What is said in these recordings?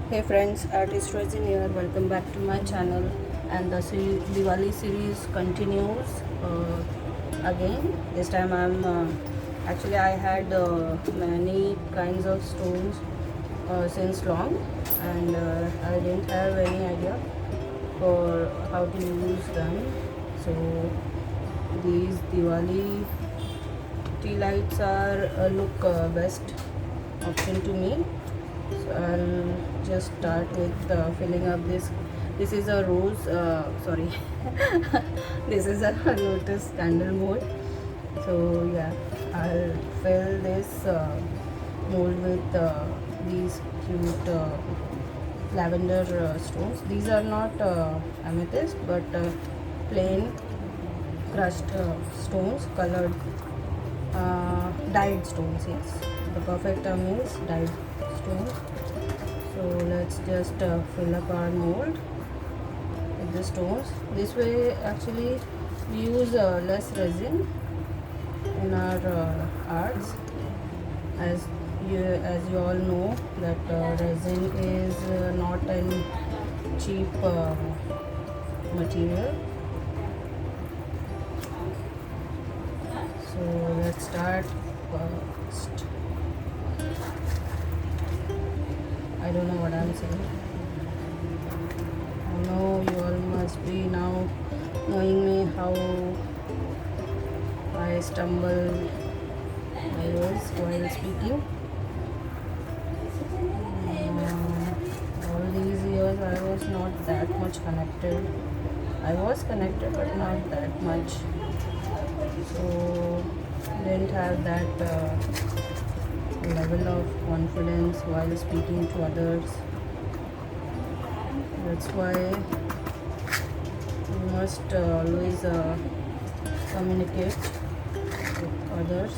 Hey friends, artist resin here. Welcome back to my channel. And the Diwali series continues again. This time actually I had many kinds of stones since long, and I didn't have any idea for how to use them. So these Diwali T-Lights are look best option to me. So I'll just start with filling up this. This is a rose, sorry, this is a lotus candle mold. So yeah, I'll fill this mold with these cute lavender stones. These are not amethyst but plain crushed stones, colored dyed stones. Yes, the perfect term is dyed stones. So let's just fill up our mold with the stones. This way actually we use less resin in our arts, as you all know that resin is not an cheap material. So let's start first. I don't know what I'm saying. I know you all must be now knowing me how I stumble my words while speaking. All these years I was not that much connected. I was connected but not that much. So didn't have that level of confidence while speaking to others. That's why you must always communicate with others.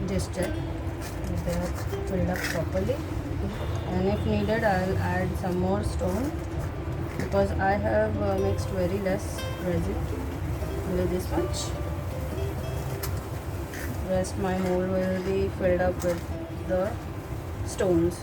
Just check if they are filled up properly, and if needed I'll add some more stone, because I have mixed very less resin, only this much. Rest my mold will be filled up with the stones.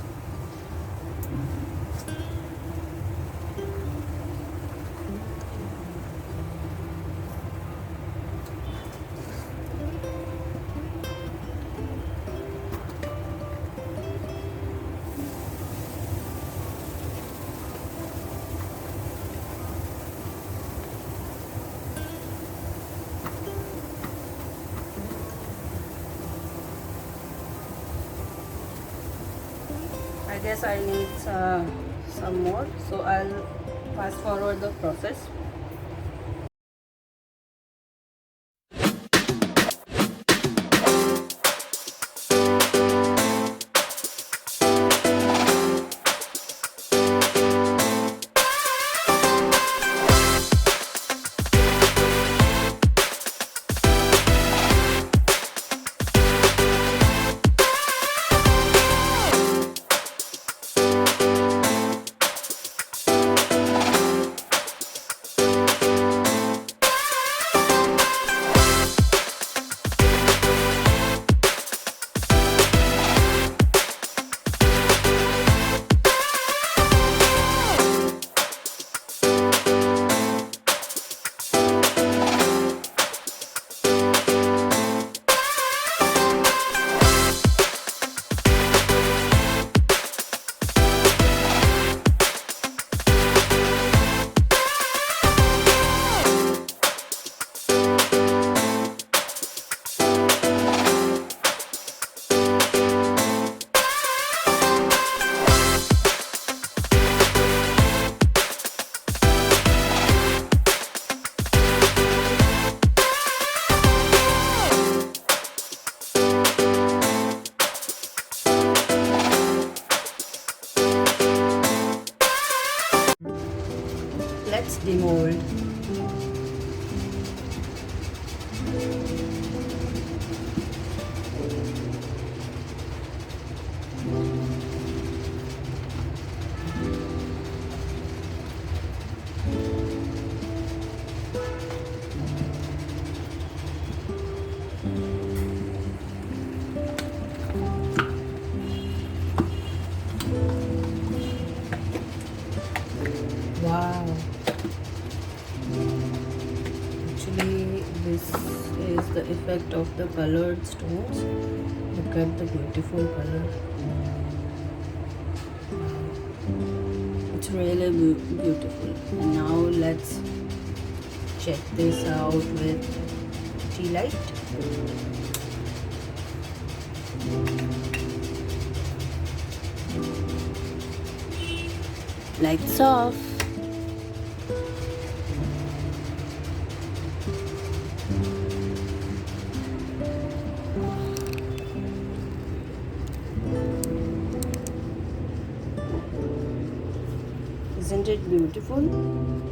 I guess I need some more, so I'll fast forward the process. Let's demold. effect of the colored stones. Look at the beautiful color. It's really beautiful. And now let's check this out with T-Light. Lights off. Isn't it beautiful?